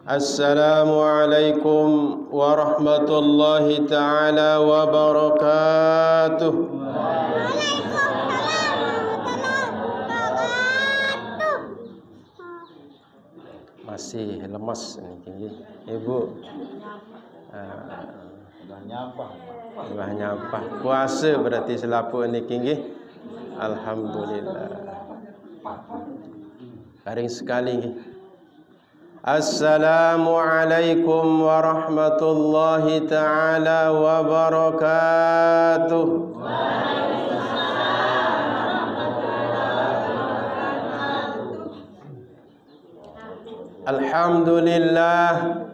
Assalamualaikum warahmatullahi ta'ala wabarakatuh. Masih lemas ini Ibu. Udah nyapah. Puasa berarti selapu ini tinggi. Alhamdulillah. Garing sekali. Assalamualaikum warahmatullahi ta'ala wabarakatuh. Alhamdulillah.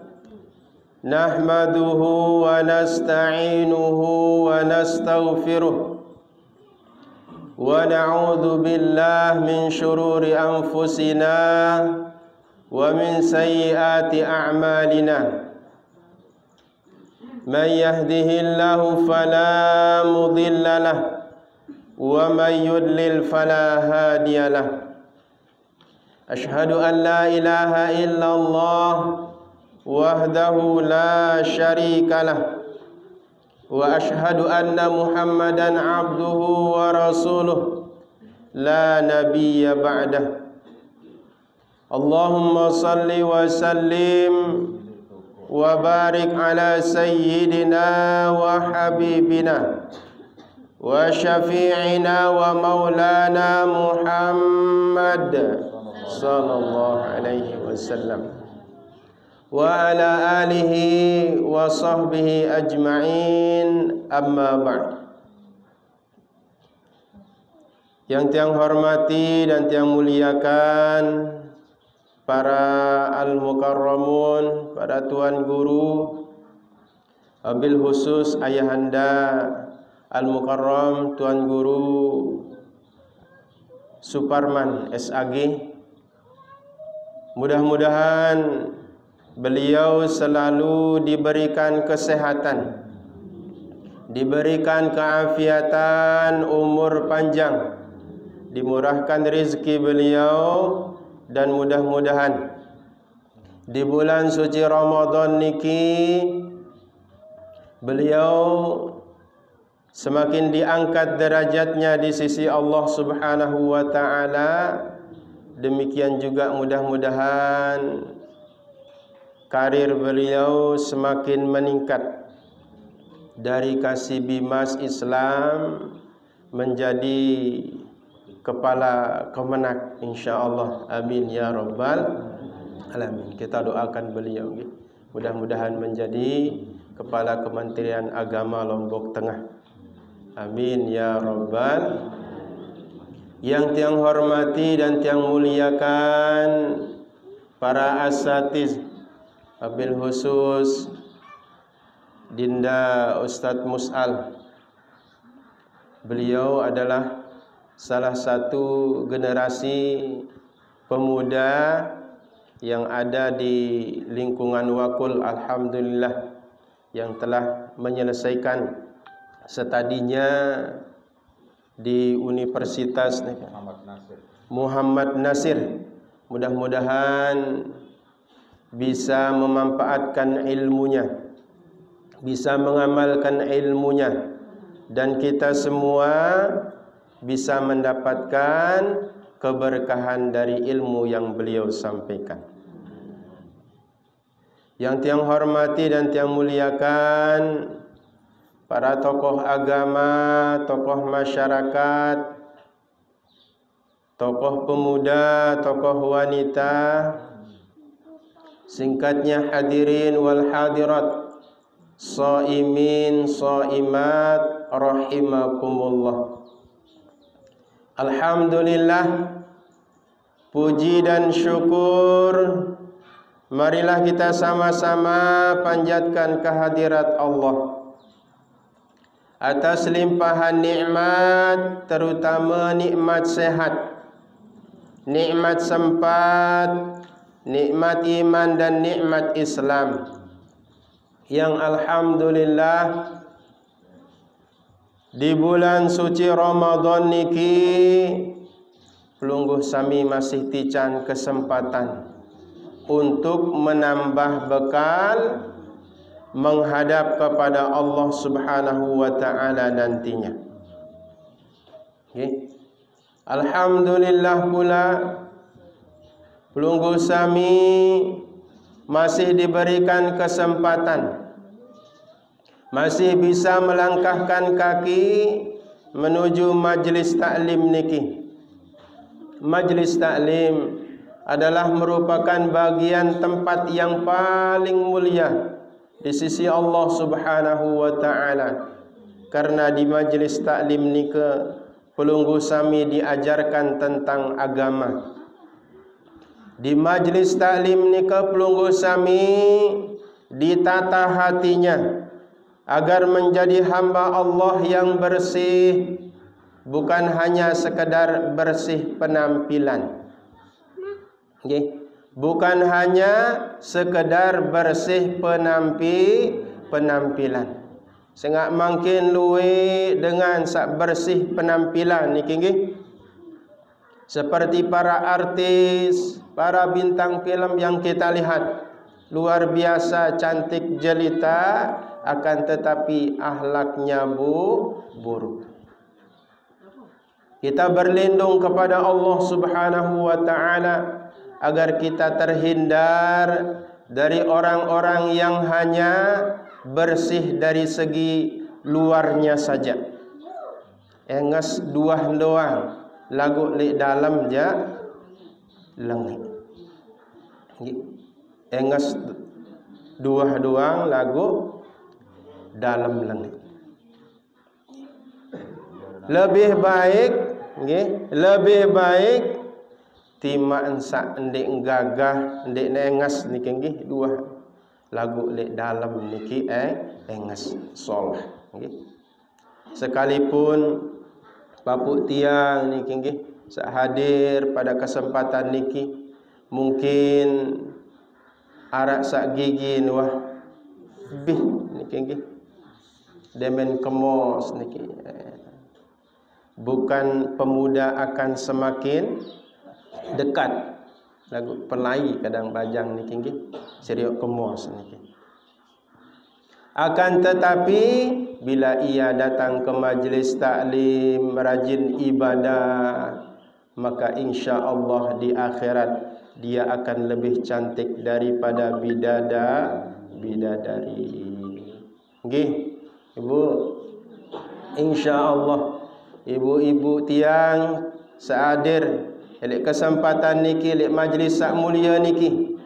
Nahmaduhu wa nasta'inuhu wa nastaghfiruh. Wa na'udzu billahi min syururi anfusina wa min sayyiati a'malina. Man yahdihillahu fala mudilla lahu wa man yudlil fala hadiya lahu. Ashhadu an la ilaha illallah wahdahu la syarika lah wa ashhadu anna Muhammadan abduhu wa rasuluh la nabiyya ba'dah. Allahumma salli wa sallim wa barik ala sayyidina wa habibina wa syafi'ina wa maulana Muhammad sallallahu alaihi wasallam wa ala alihi wa sahbihi ajma'in, amma ba'd. Yang tiang hormati dan tiang muliakan para al-mukarramun, para tuan guru, wabil khusus ayahanda al-mukarram tuan guru Suparman SAG. Mudah-mudahan beliau selalu diberikan kesehatan, diberikan keafiatan, umur panjang, dimurahkan rezeki beliau, dan mudah-mudahan di bulan suci Ramadan niki beliau semakin diangkat derajatnya di sisi Allah Subhanahu wa ta'ala. Demikian juga mudah-mudahan karir beliau semakin meningkat dari Kasibimas Islam menjadi kepala kemenak, insyaallah. Amin ya rabbal alamin. Kita doakan beliau, mudah-mudahan menjadi kepala Kementerian Agama Lombok Tengah. Amin ya rabbal. Yang tiang hormati dan tiang muliakan para asatiz, wabil khusus Dinda Ustadz Mus'al. Beliau adalah salah satu generasi pemuda yang ada di lingkungan Wakul, alhamdulillah, yang telah menyelesaikan studinya di Universitas Muhammad Nasir. Mudah-mudahan bisa memanfaatkan ilmunya, bisa mengamalkan ilmunya, dan kita semua bisa mendapatkan keberkahan dari ilmu yang beliau sampaikan. Yang tiang hormati dan tiang muliakan para tokoh agama, tokoh masyarakat, tokoh pemuda, tokoh wanita, singkatnya hadirin wal hadirat, shaimin, shaimat, rahimakumullah. Alhamdulillah, puji dan syukur marilah kita sama-sama panjatkan kehadirat Allah atas limpahan nikmat, terutama nikmat sehat, nikmat sempat, nikmat iman dan nikmat Islam, yang alhamdulillah di bulan suci Ramadan niki pelungguh sami masih tican kesempatan untuk menambah bekal menghadap kepada Allah Subhanahu wa taala nantinya. Okay. Alhamdulillah pula pelunggu sami masih diberikan kesempatan, masih bisa melangkahkan kaki menuju majlis taklim niki. Majlis taklim adalah merupakan bagian tempat yang paling mulia di sisi Allah Subhanahu wa taala. Karena di majlis taklim nika pelunggu sami diajarkan tentang agama. Di majlis taklim nika pelunggu sami ditata hatinya agar menjadi hamba Allah yang bersih, bukan hanya sekedar bersih penampilan. Okay. Bukan hanya sekedar bersih penampilan. Sengak makin luwe dengan sak bersih penampilan niki nggih. Seperti para artis, para bintang film yang kita lihat, luar biasa cantik jelita, akan tetapi akhlaknya buruk. Kita berlindung kepada Allah Subhanahu wa taala agar kita terhindar dari orang-orang yang hanya bersih dari segi luarnya saja. Engas duah doang, lagu li dalam ja lengit. Engas duah doang, lagu dalam lengit. Lebih baik timaan sak ndek gagah ndek nengas niki nggih dua lagu lek dalam niki engas solah nggih. Sekalipun papuk tiang niki nggih sak hadir pada kesempatan niki mungkin arak sak gigi wah bih niki nggih demen kemos niki. Bukan pemuda akan semakin dekat lagu pelai kadang bajang niki nggih seriok kemos niki. Akan tetapi bila ia datang ke majlis taklim rajin ibadah, maka insya-Allah di akhirat dia akan lebih cantik daripada bidadari. Nggih, Ibu. Insya-Allah ibu-ibu tiang seadir lek kesempatan niki, lek majlis sak mulia niki,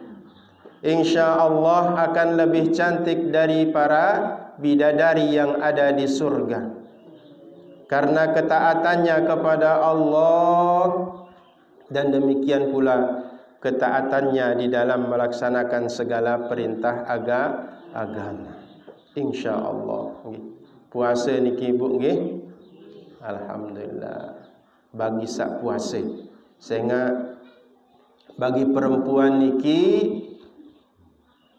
insya-Allah akan lebih cantik dari para bidadari yang ada di surga. Karena ketaatannya kepada Allah dan demikian pula ketaatannya di dalam melaksanakan segala perintah agama. Insya-Allah. Puasa niki Bu nggih. Alhamdulillah. Bagi sak puasa. Sehingga bagi perempuan niki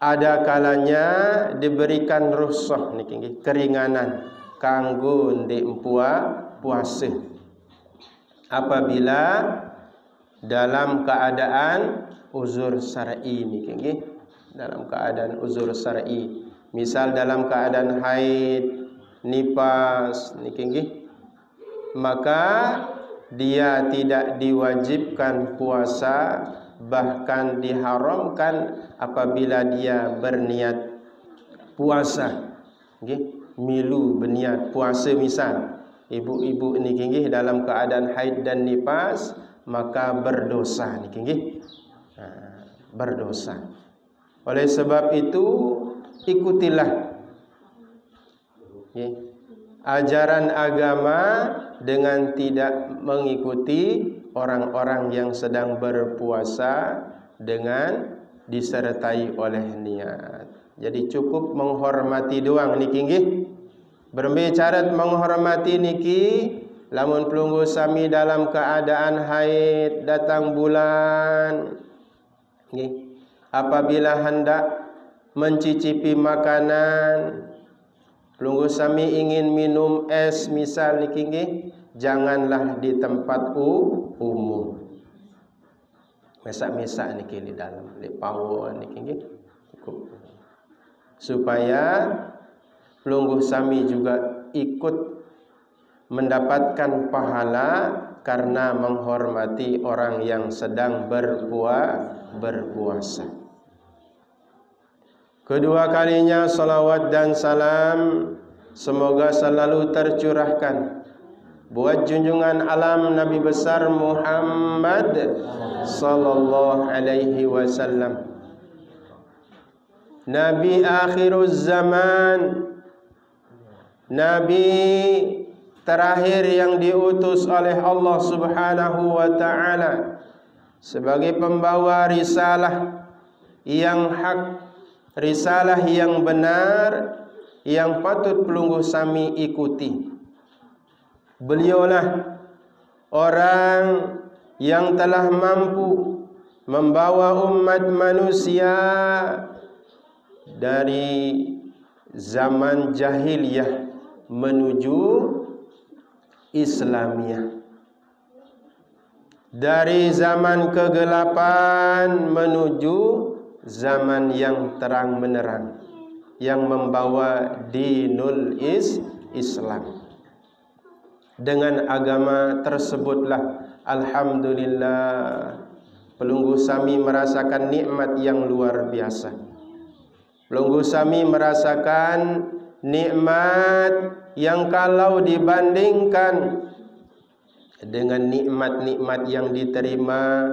ada kalanya diberikan rukhsah niki keringanan kanggo ndek puasa apabila dalam keadaan uzur syar'i niki nggih. Dalam keadaan uzur syar'i, misal dalam keadaan haid, nifas niki nggih, maka dia tidak diwajibkan puasa, bahkan diharamkan apabila dia berniat puasa. Nggih, milu berniat puasa misal. Ibu-ibu niki nggih dalam keadaan haid dan nifas, maka berdosa niki nggih. Berdosa. Oleh sebab itu ikutilah nggih ajaran agama dengan tidak mengikuti orang-orang yang sedang berpuasa dengan disertai oleh niat. Jadi cukup menghormati doang niki nggih. Berbicara menghormati niki, lamun pelunggu sami dalam keadaan haid datang bulan nggih. Apabila hendak mencicipi makanan, pelunggu sami ingin minum es misal niki nggih, janganlah di tempat umum. mesak-mesak niki di dalam, di power niki nggih. Cukup. Supaya pelungguh sami juga ikut mendapatkan pahala karena menghormati orang yang sedang berpuasa. Kedua kalinya salawat dan salam semoga selalu tercurahkan buat junjungan alam Nabi besar Muhammad sallallahu alaihi wasallam, Nabi akhiruz zaman, Nabi terakhir yang diutus oleh Allah Subhanahu wa taala sebagai pembawa risalah yang hak, risalah yang benar yang patut pelungguh sami ikuti. Beliaulah orang yang telah mampu membawa umat manusia dari zaman jahiliyah menuju Islamiyah, dari zaman kegelapan menuju zaman yang terang menerang, yang membawa dinul Islam. Dengan agama tersebutlah alhamdulillah pelungguh sami merasakan nikmat yang luar biasa. Pelungguh sami merasakan nikmat yang kalau dibandingkan dengan nikmat-nikmat yang diterima,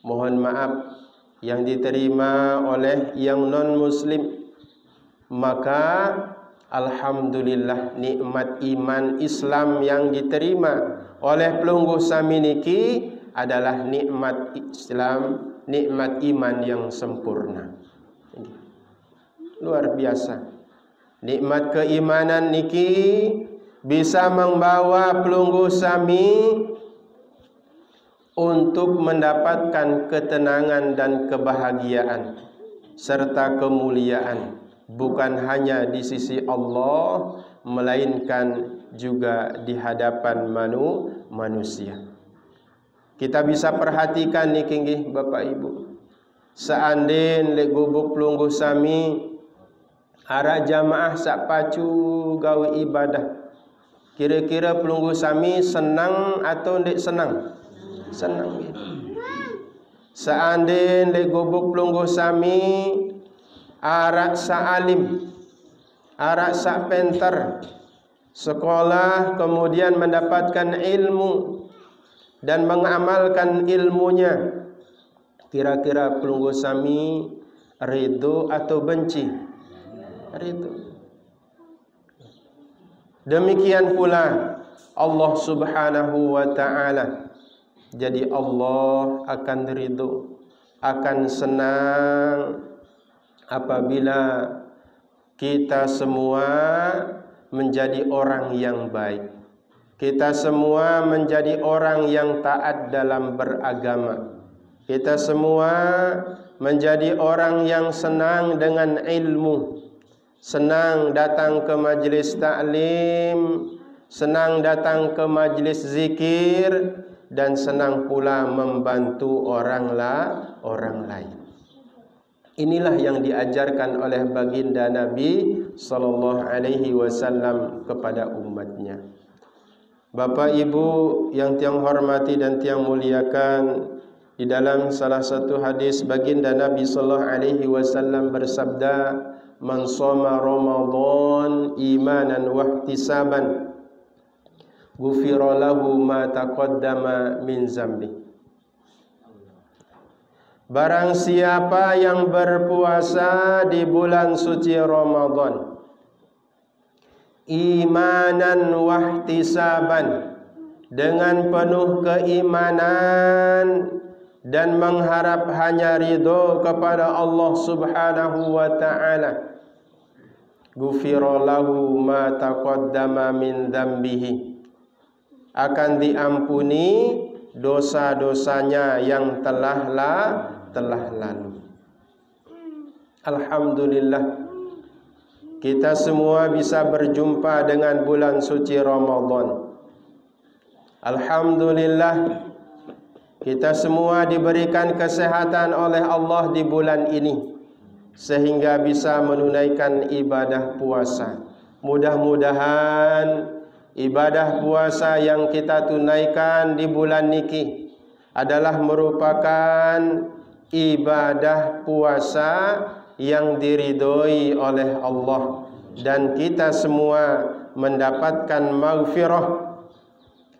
mohon maaf, yang diterima oleh yang non-muslim, maka alhamdulillah nikmat iman Islam yang diterima oleh pelungguh sami niki adalah nikmat Islam, nikmat iman yang sempurna. Luar biasa. Nikmat keimanan niki bisa membawa pelungguh sami untuk mendapatkan ketenangan dan kebahagiaan serta kemuliaan, bukan hanya di sisi Allah melainkan juga di hadapan manusia. Kita bisa perhatikan niki nggih Bapak Ibu, seandainya le gubuk pelungguh sami arah jamaah sak pacu gawe ibadah, kira-kira pelungguh sami senang atau ndak senang? Senang. Seandainya le gubuk pelungguh sami arak sa alim, arak sa penter, sekolah kemudian mendapatkan ilmu dan mengamalkan ilmunya, kira-kira pelungguh sami ridho atau benci? Ridho. Demikian pula Allah Subhanahu wa taala. Jadi Allah akan ridho, akan senang apabila kita semua menjadi orang yang baik, kita semua menjadi orang yang taat dalam beragama, kita semua menjadi orang yang senang dengan ilmu, senang datang ke majlis taklim, senang datang ke majlis zikir, dan senang pula membantu orang lain. Inilah yang diajarkan oleh baginda Nabi sallallahu alaihi wasallam kepada umatnya. Bapak Ibu yang tiang hormati dan tiang muliakan, di dalam salah satu hadis baginda Nabi sallallahu alaihi wasallam bersabda, "Man shoma Ramadan imanan wa ihtisaban, ghufira lahu ma taqaddama min zambi." Barang siapa yang berpuasa di bulan suci Ramadan imanan wahtisaban, dengan penuh keimanan dan mengharap hanya ridho kepada Allah Subhanahu wa taala, ghufira lahu ma taqaddama min dzambihi, akan diampuni dosa-dosanya yang telah lalu. Alhamdulillah, kita semua bisa berjumpa dengan bulan suci Ramadan. Alhamdulillah, Kita semua diberikan kesehatan oleh Allah di bulan ini sehingga bisa menunaikan ibadah puasa. Mudah-mudahan ibadah puasa yang kita tunaikan di bulan niki adalah merupakan ibadah puasa yang diridhoi oleh Allah, dan kita semua mendapatkan maghfirah,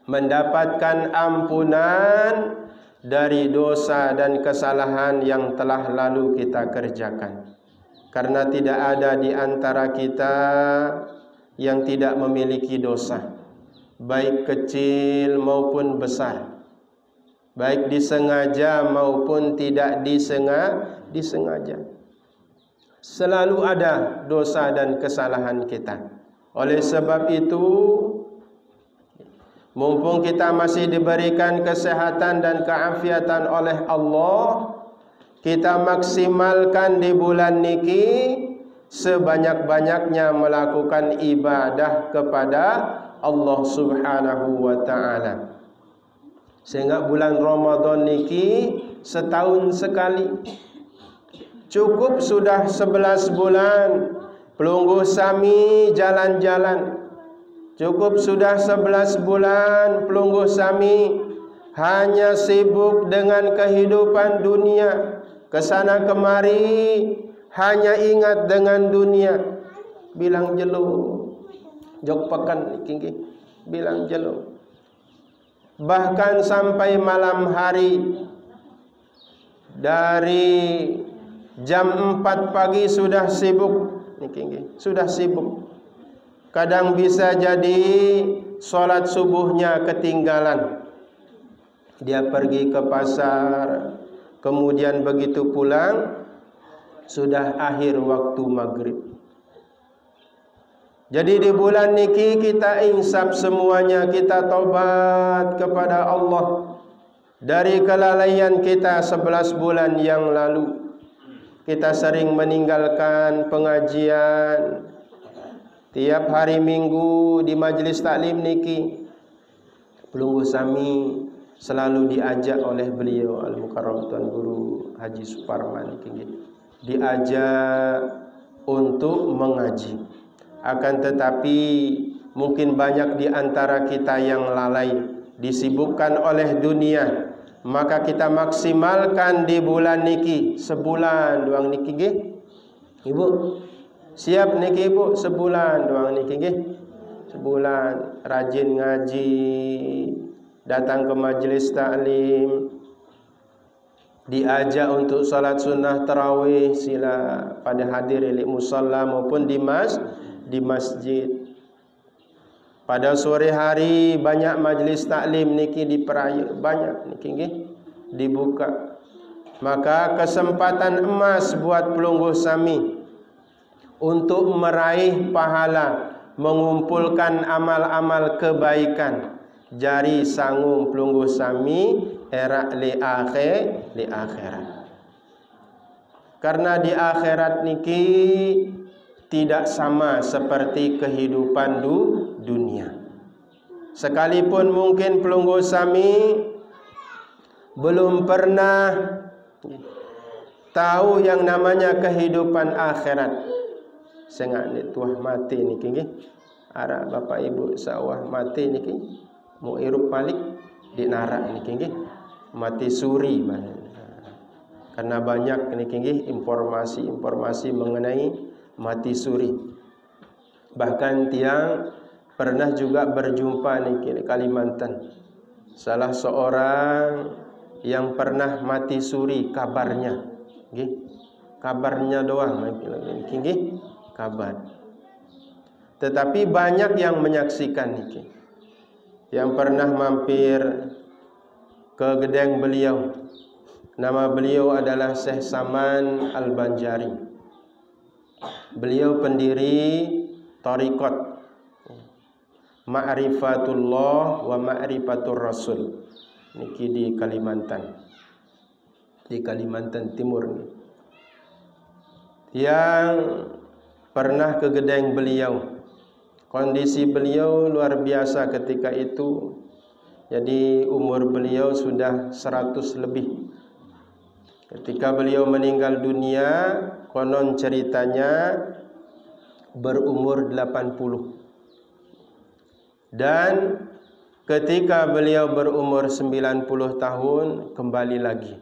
mendapatkan ampunan dari dosa dan kesalahan yang telah lalu kita kerjakan. Karena tidak ada di antara kita yang tidak memiliki dosa, baik kecil maupun besar, baik disengaja maupun tidak disengaja. Selalu ada dosa dan kesalahan kita. Oleh sebab itu, mumpung kita masih diberikan kesehatan dan keafiatan oleh Allah, kita maksimalkan di bulan niki sebanyak-banyaknya melakukan ibadah kepada Allah Subhanahu wa ta'ala. Sehingga bulan Ramadan niki setahun sekali. Cukup sudah 11 bulan pelungguh sami jalan-jalan. Cukup sudah 11 bulan pelungguh sami hanya sibuk dengan kehidupan dunia, kesana kemari hanya ingat dengan dunia. Bilang jelo, jok pekan kinggi, bilang jelo. Bahkan sampai malam hari, dari jam 4 pagi sudah sibuk, sudah sibuk. Kadang bisa jadi sholat subuhnya ketinggalan. Dia pergi ke pasar, kemudian begitu pulang sudah akhir waktu maghrib. Jadi di bulan niki kita insaf semuanya, kita tobat kepada Allah dari kelalaian kita 11 bulan yang lalu. Kita sering meninggalkan pengajian. Tiap hari Minggu di majelis taklim niki pelungguh sami selalu diajak oleh beliau Al-Mukarram Tuan Guru Haji Suparman niki, diajak untuk mengaji. Akan tetapi mungkin banyak di antara kita yang lalai, disibukkan oleh dunia. Maka kita maksimalkan di bulan niki sebulan doang niki nggih. Ibu siap niki ibu, sebulan doang niki nggih. Sebulan rajin ngaji, datang ke majelis taklim, diajak untuk salat sunnah tarawih, sila pada hadir di musalla maupun di masjid. Pada sore hari banyak majelis taklim niki diperaya, banyak niki nggih dibuka. Maka kesempatan emas buat pelungguh sami untuk meraih pahala, mengumpulkan amal-amal kebaikan. Jari sanggung pelungguh sami era li akhirat. Karena di akhirat niki tidak sama seperti kehidupan dunia. Sekalipun mungkin pelungguh sami belum pernah tahu yang namanya kehidupan akhirat. Sengak ni tuah mati niki nggih. Ara bapak ibu sawah mati niki mau irup balik di narak niki nggih. Mati suri mana. Karena banyak niki nggih informasi mengenai mati suri. Bahkan tiang pernah juga berjumpa niki di Kalimantan. Salah seorang yang pernah mati suri kabarnya, nggih. Kabarnya doang niki nggih, kabar. Tetapi banyak yang menyaksikan niki. Yang pernah mampir ke gedeng beliau. Nama beliau adalah Syekh Saman Al-Banjari. Beliau pendiri Thariqat Ma'rifatullah wa Ma'rifatur Rasul niki di Kalimantan. Di Kalimantan Timur. Yang pernah ke gedeng beliau. Kondisi beliau luar biasa ketika itu. Jadi umur beliau sudah 100 lebih. Ketika beliau meninggal dunia, konon ceritanya berumur 80. Dan ketika beliau berumur 90 tahun, kembali lagi.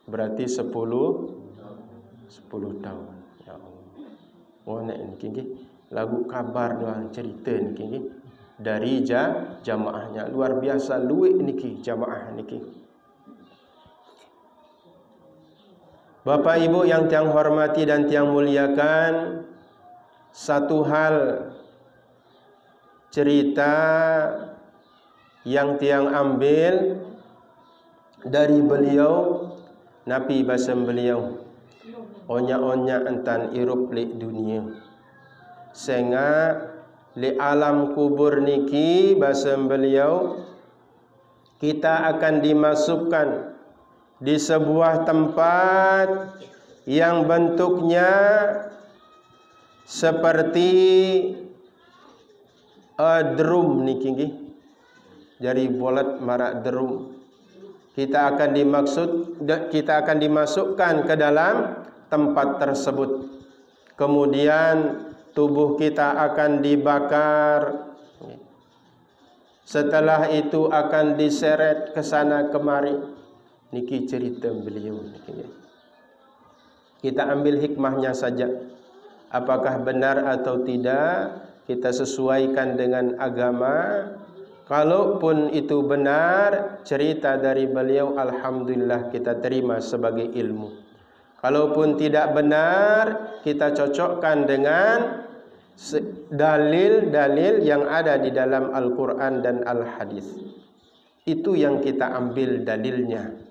Berarti 10 tahun. Ya Allah. Oh nak ini lagu kabar doang cerita niki dari jamaahnya. Luar biasa luwek niki jamaah niki. Bapak Ibu yang tiang hormati dan tiang muliakan, satu hal cerita yang tiang ambil dari beliau, Nabi basam beliau, onya-onya entan irup li dunia. Sehingga li alam kubur niki basam beliau, kita akan dimasukkan di sebuah tempat yang bentuknya seperti drum niki nggih. Jari bolat marak drum. Kita akan dimasukkan ke dalam tempat tersebut. Kemudian tubuh kita akan dibakar. Setelah itu akan diseret ke sana kemari. Niki cerita beliau niki. Kita ambil hikmahnya saja. Apakah benar atau tidak, kita sesuaikan dengan agama. Kalaupun itu benar, cerita dari beliau, alhamdulillah kita terima sebagai ilmu. Kalaupun tidak benar, kita cocokkan dengan dalil-dalil yang ada di dalam Al-Quran dan Al-Hadis. Itu yang kita ambil dalilnya.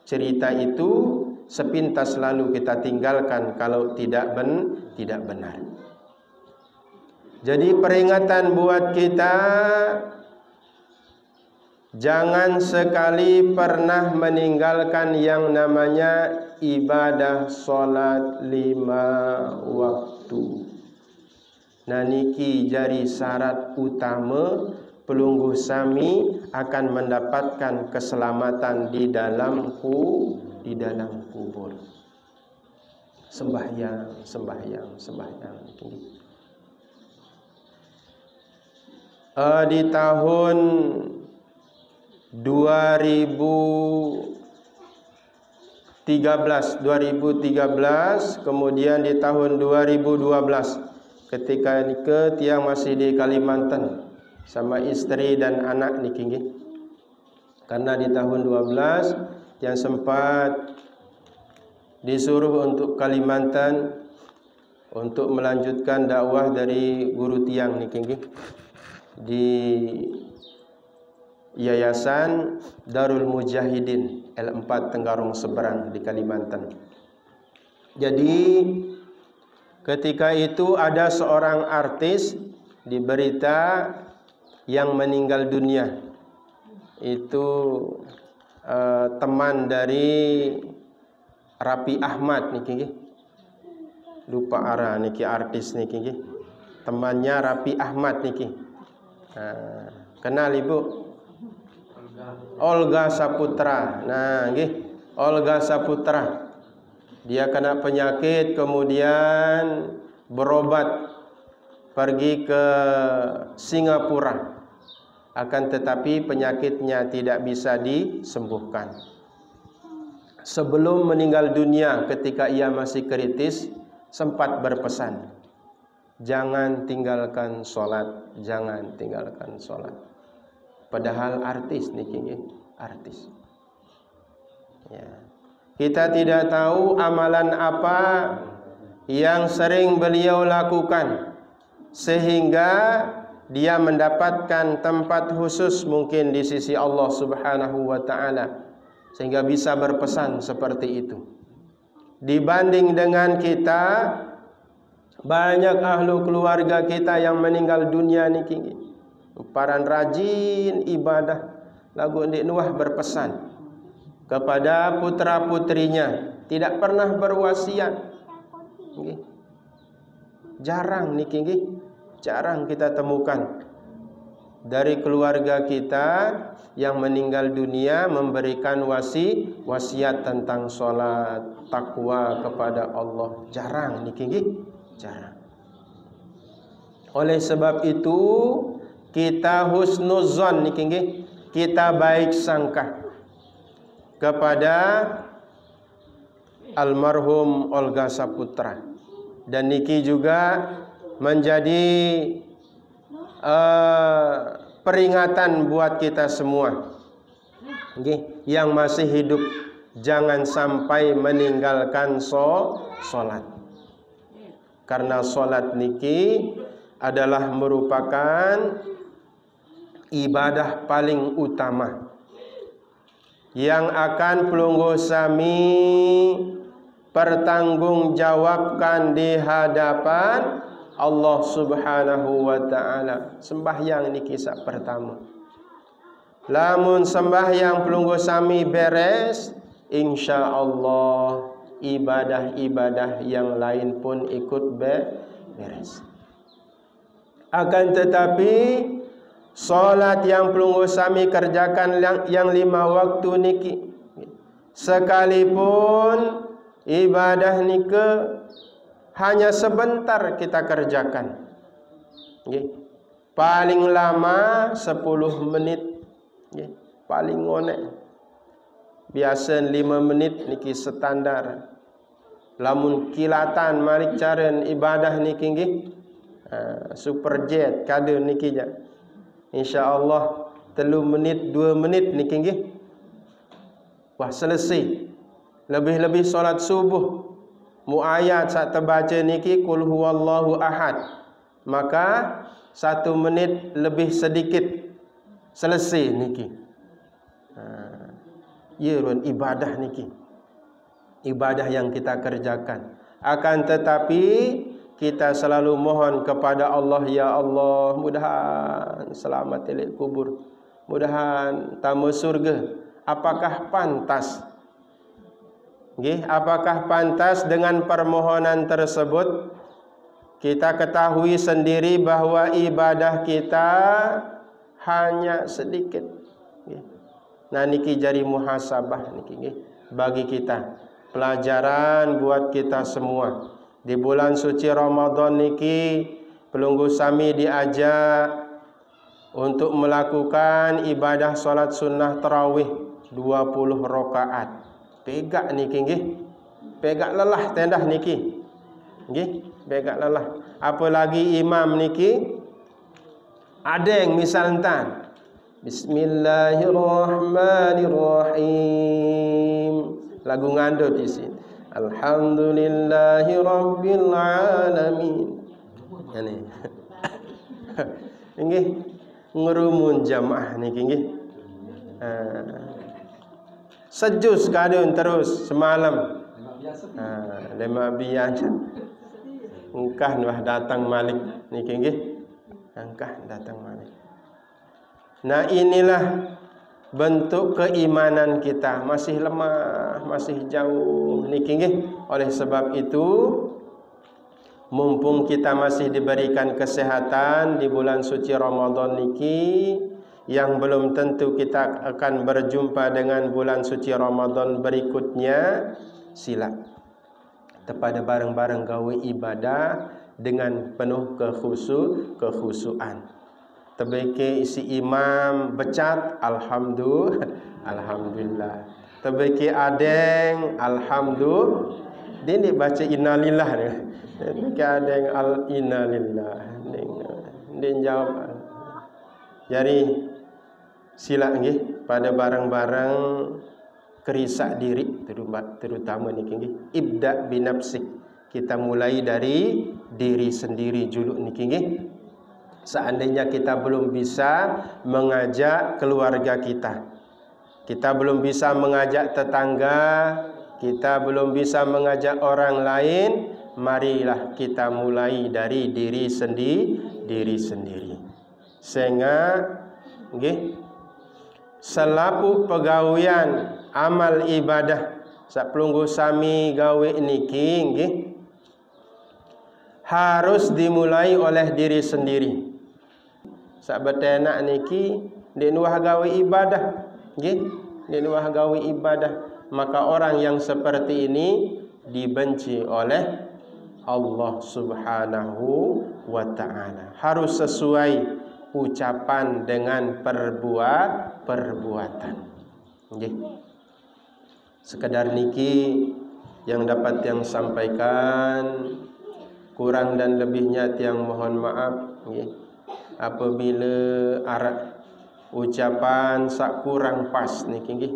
Cerita itu sepintas lalu kita tinggalkan kalau tidak benar. Jadi peringatan buat kita, jangan sekali pernah meninggalkan yang namanya ibadah solat 5 waktu. Nah niki jari syarat utama pelungguh sami akan mendapatkan keselamatan di dalam kubur. Sembahyang. Di tahun 2013, kemudian di tahun 2012, ketika nikah tiang masih di Kalimantan sama istri dan anak niki. Karena di tahun 12 yang sempat disuruh untuk Kalimantan untuk melanjutkan dakwah dari guru tiang niki di Yayasan Darul Mujahidin L4 Tenggarong Seberang di Kalimantan. Jadi ketika itu ada seorang artis di berita yang meninggal dunia. Itu teman dari Raffi Ahmad niki. Lupa arah niki artis niki. Temannya Raffi Ahmad niki. Kenal Ibu? Olga Saputra. Nah, nggih, Olga Saputra. Dia kena penyakit kemudian berobat pergi ke Singapura. Akan tetapi penyakitnya tidak bisa disembuhkan. Sebelum meninggal dunia ketika ia masih kritis sempat berpesan, jangan tinggalkan sholat, jangan tinggalkan sholat. Padahal artis niki, artis. Ya. Kita tidak tahu amalan apa yang sering beliau lakukan sehingga dia mendapatkan tempat khusus mungkin di sisi Allah Subhanahu wa taala sehingga bisa berpesan seperti itu. Dibanding dengan kita, banyak ahlu keluarga kita yang meninggal dunia niki. Paran rajin ibadah. Lagu Ndik Nuah berpesan kepada putra-putrinya, tidak pernah berwasiat. Jarang niki, jarang kita temukan. dari keluarga kita yang meninggal dunia memberikan wasiat tentang solat, takwa kepada Allah. Jarang niki nggih, jarang. Oleh sebab itu kita husnuzon niki nggih, kita baik sangka kepada almarhum Olga Saputra, dan niki juga menjadi peringatan buat kita semua yang masih hidup, jangan sampai meninggalkan solat, karena solat niki adalah merupakan ibadah paling utama yang akan pelungguh sami pertanggungjawabkan di hadapan Allah Subhanahu wa ta'ala. Sembahyang niki sak pertama. Lamun sembahyang pelungguh sami beres, insyaallah ibadah-ibadah yang lain pun ikut beres. Akan tetapi solat yang pelungguh sami kerjakan yang 5 waktu niki, sekalipun ibadah niki hanya sebentar kita kerjakan, paling lama 10 menit, paling ngonek biasa 5 menit niki standar. Lamun kilatan mari caren ibadah niki nggih, super jet kade niki ja, insyaallah 3 menit 2 menit niki nggih, wah selesai. Lebih-lebih solat subuh muayat sak terbaca niki qul huwallahu ahad, maka 1 menit lebih sedikit selesai niki. Ya ibadah niki, ibadah yang kita kerjakan. Akan tetapi kita selalu mohon kepada Allah, ya Allah, mudahan selamat di kubur, mudahan tamu surga. Apakah pantas? Apakah pantas dengan permohonan tersebut? Kita ketahui sendiri bahwa ibadah kita hanya sedikit. Nah niki jadi muhasabah niki bagi kita, pelajaran buat kita semua. Di bulan suci Ramadan niki pelungguh sami diajak untuk melakukan ibadah solat sunnah tarawih 20 rakaat. Pegak niki nggih, pegak lelah tendah niki nggih, pegak lelah. Apalagi imam niki adeng misalnya Bismillahirrahmanirrahim, lagu ngandut di sini, Alhamdulillahi Rabbil Alamin. Ini nggih ngerumun jamaah niki nggih. Sejus kadun terus semalam. Lema biasa. Engkah wah datang Malik niki nggih. Engkah datang Malik. Nah inilah bentuk keimanan kita masih lemah, masih jauh niki nggih. Oleh sebab itu mumpung kita masih diberikan kesehatan di bulan suci Ramadan niki, yang belum tentu kita akan berjumpa dengan bulan suci Ramadan berikutnya, sila kepada bareng-bareng gawe ibadah dengan penuh kekhusyuan. Terbeke isi imam becat, alhamdulillah. Terbeke adeng, alhamdulillah. Dia baca innalillah dia. Terbeke adeng innalillah. Dia jawab. Jadi sila nggih pada barang-barang kerisak diri terutama niki nggih, ibda binafsik. Kita mulai dari diri sendiri dulu niki nggih. Seandainya kita belum bisa mengajak keluarga kita, kita belum bisa mengajak tetangga, kita belum bisa mengajak orang lain, marilah kita mulai dari diri sendiri. Sehingga nggih selaku pegawaian amal ibadah sapelungguh sami gawe niki nggih harus dimulai oleh diri sendiri. sak betenak niki dia nuah gawe ibadah, nggih. Dia nuah gawe ibadah. Maka orang yang seperti ini dibenci oleh Allah Subhanahu wa taala. Harus sesuai ucapan dengan perbuatan. Nggih. Sekedar niki yang dapat yang sampaikan, kurang dan lebihnya tiang mohon maaf nggih. Apabila ucapan sak kurang pas niki nggih.